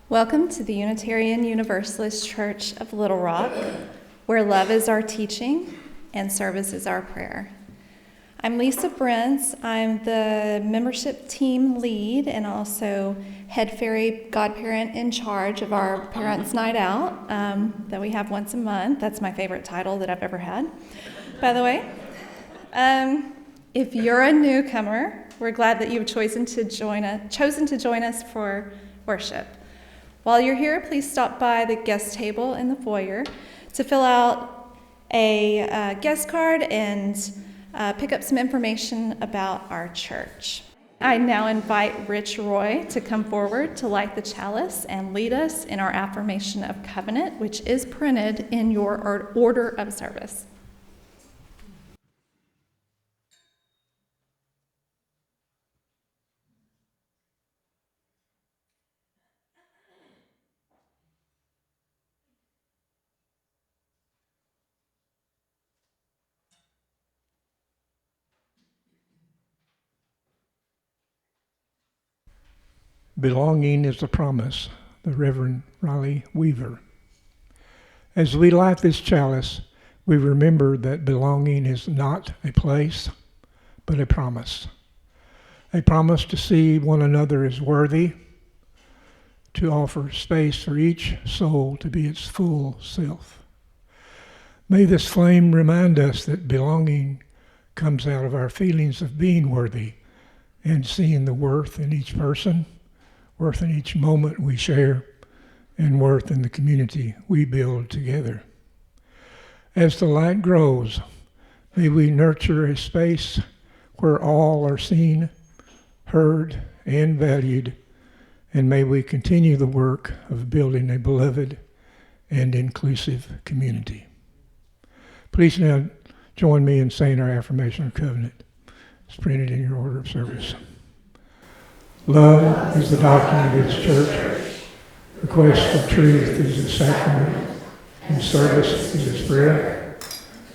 Welcome to the Unitarian Universalist Church of Little Rock, where love is our teaching and service is our prayer. I'm Lisa Brentz. I'm the membership team lead and also head fairy godparent in charge of our Parents' Night Out that we have once a month. That's my favorite title that I've ever had, by the way. If you're a newcomer, we're glad that you've chosen to join us for worship. While you're here, please stop by the guest table in the foyer to fill out a guest card and pick up some information about our church. I now invite Rich Roy to come forward to light the chalice and lead us in our affirmation of covenant, which is printed in your order of service. Belonging is a promise, the Reverend Riley Weaver. As we light this chalice, we remember that belonging is not a place, but a promise. A promise to see one another as worthy, to offer space for each soul to be its full self. May this flame remind us that belonging comes out of our feelings of being worthy and seeing the worth in each person, worth in each moment we share, and worth in the community we build together. As the light grows, may we nurture a space where all are seen, heard, and valued, and may we continue the work of building a beloved and inclusive community. Please now join me in saying our affirmation of covenant. It's printed in your order of service. Love is the doctrine of its church. The quest of truth is its sacrament, and service is its prayer.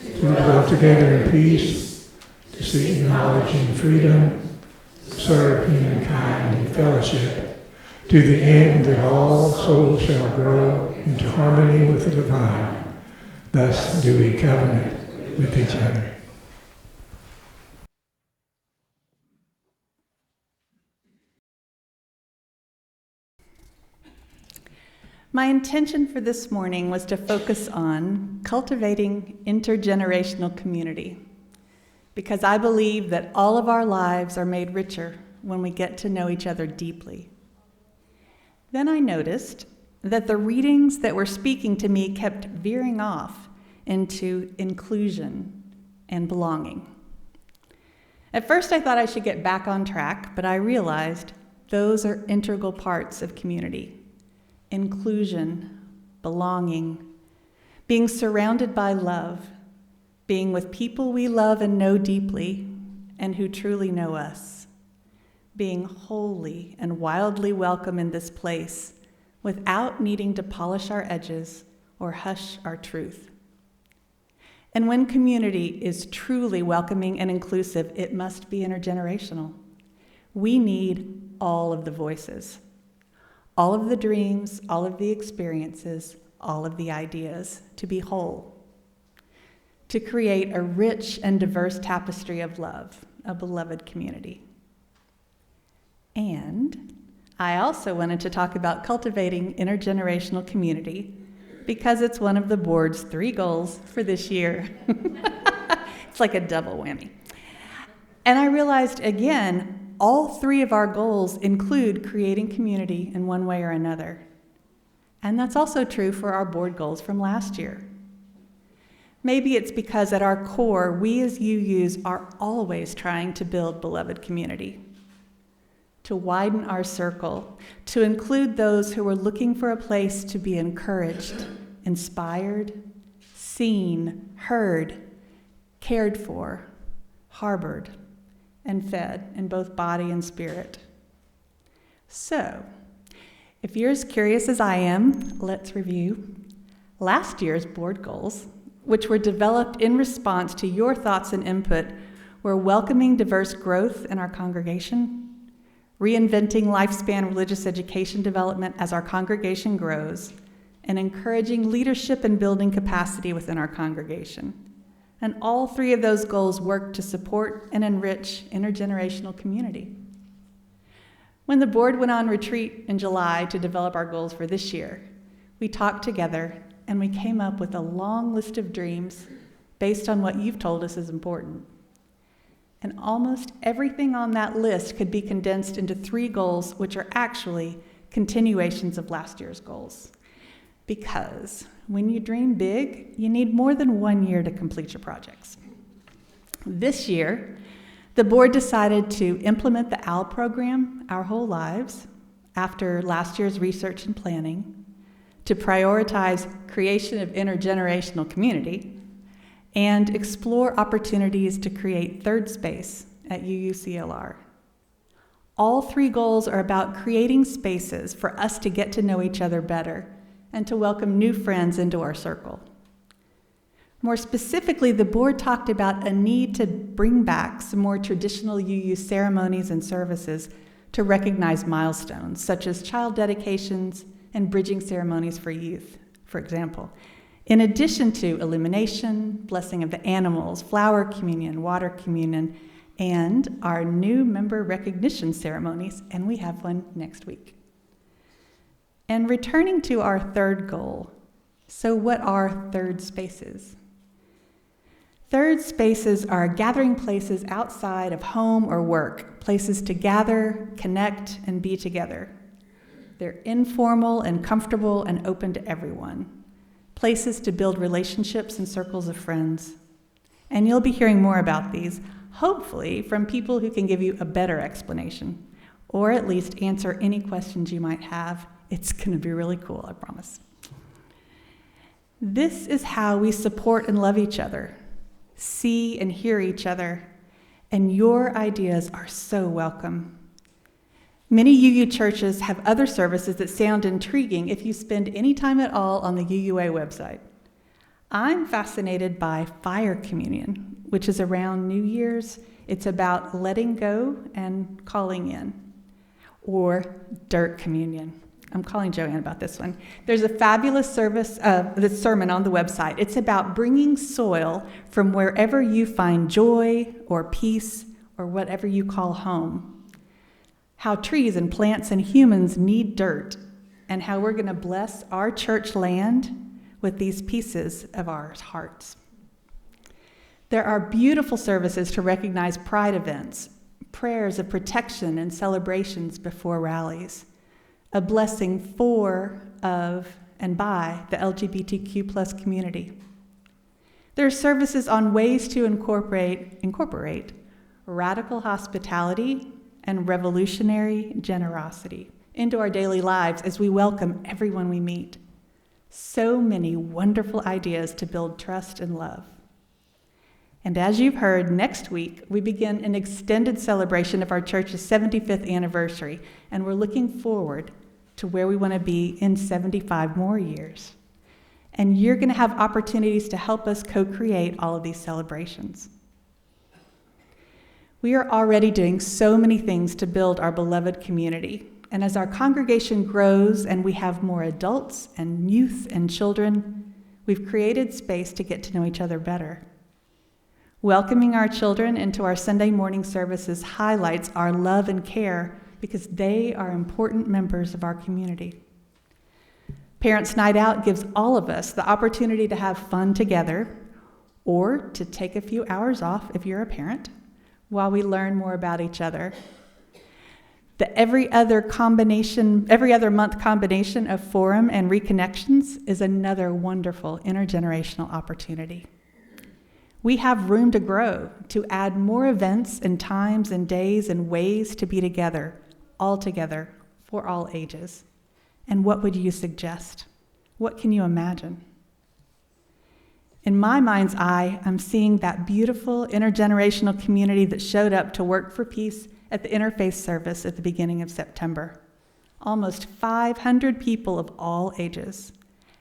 To dwell together in peace, to seek knowledge and freedom, to serve humankind in fellowship, to the end that all souls shall grow into harmony with the divine. Thus do we covenant with each other. My intention for this morning was to focus on cultivating intergenerational community, because I believe that all of our lives are made richer when we get to know each other deeply. Then I noticed that the readings that were speaking to me kept veering off into inclusion and belonging. At first I thought I should get back on track, but I realized those are integral parts of community. Inclusion, belonging, being surrounded by love, being with people we love and know deeply and who truly know us, being wholly and wildly welcome in this place without needing to polish our edges or hush our truth. And when community is truly welcoming and inclusive, it must be intergenerational. We need all of the voices. All of the dreams, all of the experiences, all of the ideas, to be whole, to create a rich and diverse tapestry of love, a beloved community. And I also wanted to talk about cultivating intergenerational community because it's one of the board's 3 goals for this year. It's like a double whammy. And I realized, again, all 3 of our goals include creating community in one way or another. And that's also true for our board goals from last year. Maybe it's because at our core, we as UUs are always trying to build beloved community, to widen our circle, to include those who are looking for a place to be encouraged, inspired, seen, heard, cared for, harbored, and fed in both body and spirit. So, if you're as curious as I am, let's review last year's board goals, which were developed in response to your thoughts and input, were welcoming diverse growth in our congregation, reinventing lifespan religious education development as our congregation grows, and encouraging leadership and building capacity within our congregation. And all three of those goals work to support and enrich intergenerational community. When the board went on retreat in July to develop our goals for this year, we talked together and we came up with a long list of dreams based on what you've told us is important. And almost everything on that list could be condensed into 3 goals, which are actually continuations of last year's goals. Because when you dream big, you need more than 1 year to complete your projects. This year, the board decided to implement the OWL program, Our Whole Lives, after last year's research and planning, to prioritize creation of intergenerational community, and explore opportunities to create third space at UUCLR. All 3 goals are about creating spaces for us to get to know each other better and to welcome new friends into our circle. More specifically, the board talked about a need to bring back some more traditional UU ceremonies and services to recognize milestones, such as child dedications and bridging ceremonies for youth, for example, in addition to illumination, blessing of the animals, flower communion, water communion, and our new member recognition ceremonies, and we have one next week. And returning to our 3rd goal, so what are third spaces? Third spaces are gathering places outside of home or work, places to gather, connect, and be together. They're informal and comfortable and open to everyone. Places to build relationships and circles of friends. And you'll be hearing more about these, hopefully from people who can give you a better explanation, or at least answer any questions you might have. It's going to be really cool, I promise. This is how we support and love each other, see and hear each other, and your ideas are so welcome. Many UU churches have other services that sound intriguing if you spend any time at all on the UUA website. I'm fascinated by fire communion, which is around New Year's. It's about letting go and calling in. Or dirt communion. I'm calling Joanne about this one. There's a fabulous this sermon on the website. It's about bringing soil from wherever you find joy or peace or whatever you call home. How trees and plants and humans need dirt, and how we're going to bless our church land with these pieces of our hearts. There are beautiful services to recognize pride events, prayers of protection and celebrations before rallies, a blessing for, of, and by the LGBTQ+ community. There are services on ways to incorporate radical hospitality and revolutionary generosity into our daily lives as we welcome everyone we meet. So many wonderful ideas to build trust and love. And as you've heard, next week we begin an extended celebration of our church's 75th anniversary, and we're looking forward to where we want to be in 75 more years. And you're going to have opportunities to help us co-create all of these celebrations. We are already doing so many things to build our beloved community. And as our congregation grows and we have more adults and youth and children, we've created space to get to know each other better. Welcoming our children into our Sunday morning services highlights our love and care because they are important members of our community. Parents' Night Out gives all of us the opportunity to have fun together or to take a few hours off if you're a parent while we learn more about each other. The every other month combination of Forum and Reconnections is another wonderful intergenerational opportunity. We have room to grow, to add more events and times and days and ways to be together, all together, for all ages. And what would you suggest? What can you imagine? In my mind's eye, I'm seeing that beautiful intergenerational community that showed up to work for peace at the interfaith service at the beginning of September. Almost 500 people of all ages.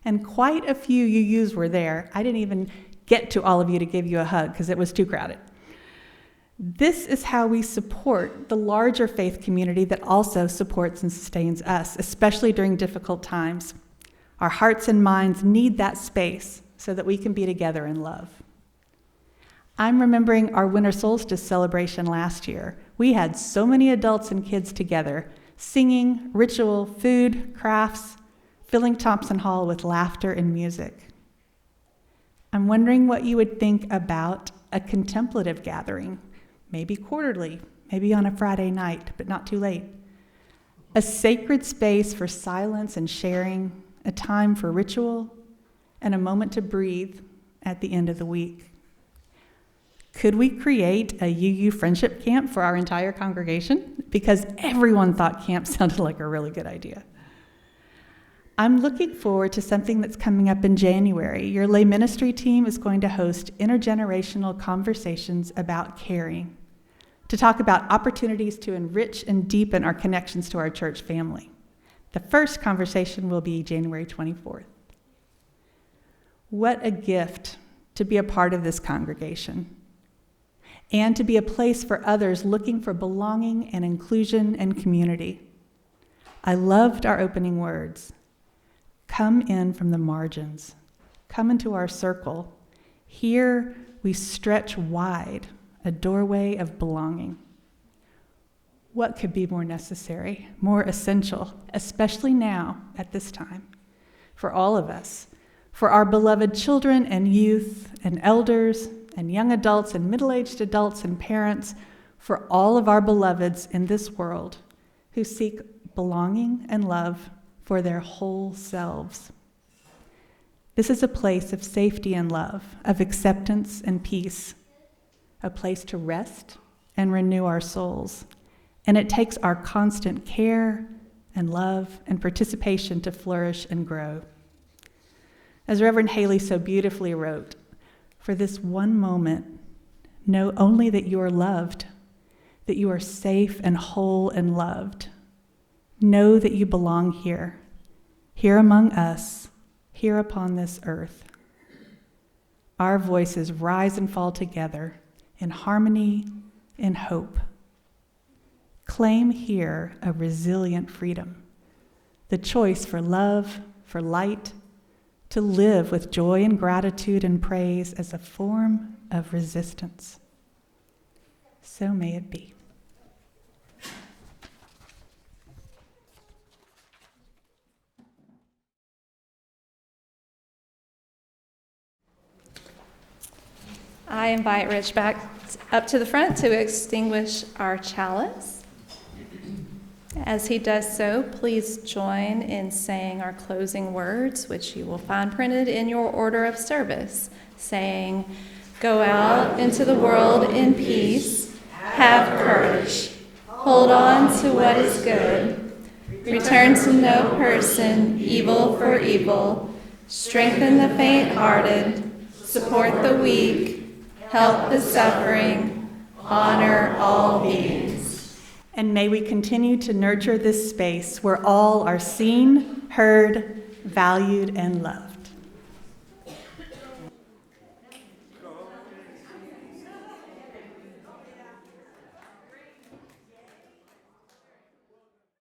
And quite a few UUs were there. I didn't even get to all of you to give you a hug because it was too crowded. This is how we support the larger faith community that also supports and sustains us, especially during difficult times. Our hearts and minds need that space so that we can be together in love. I'm remembering our winter solstice celebration last year. We had so many adults and kids together, singing, ritual, food, crafts, filling Thompson Hall with laughter and music. I'm wondering what you would think about a contemplative gathering, maybe quarterly, maybe on a Friday night, but not too late. A sacred space for silence and sharing, a time for ritual, and a moment to breathe at the end of the week. Could we create a UU friendship camp for our entire congregation? Because everyone thought camp sounded like a really good idea. I'm looking forward to something that's coming up in January. Your lay ministry team is going to host intergenerational conversations about caring, to talk about opportunities to enrich and deepen our connections to our church family. The first conversation will be January 24th. What a gift to be a part of this congregation and to be a place for others looking for belonging and inclusion and community. I loved our opening words. Come in from the margins. Come into our circle. Here we stretch wide, a doorway of belonging. What could be more necessary, more essential, especially now at this time, for all of us, for our beloved children and youth and elders and young adults and middle-aged adults and parents, for all of our beloveds in this world who seek belonging and love for their whole selves. This is a place of safety and love, of acceptance and peace, a place to rest and renew our souls. And it takes our constant care and love and participation to flourish and grow. As Reverend Haley so beautifully wrote, for this one moment, know only that you are loved, that you are safe and whole and loved. Know that you belong here, here among us, here upon this earth. Our voices rise and fall together in harmony, in hope. Claim here a resilient freedom, the choice for love, for light, to live with joy and gratitude and praise as a form of resistance. So may it be. I invite Rich back up to the front to extinguish our chalice. As he does so, please join in saying our closing words, which you will find printed in your order of service, saying, "Go out into the world in peace, have courage, hold on to what is good, return to no person evil for evil, strengthen the faint-hearted, support the weak, help the suffering, honor all beings." And may we continue to nurture this space where all are seen, heard, valued, and loved.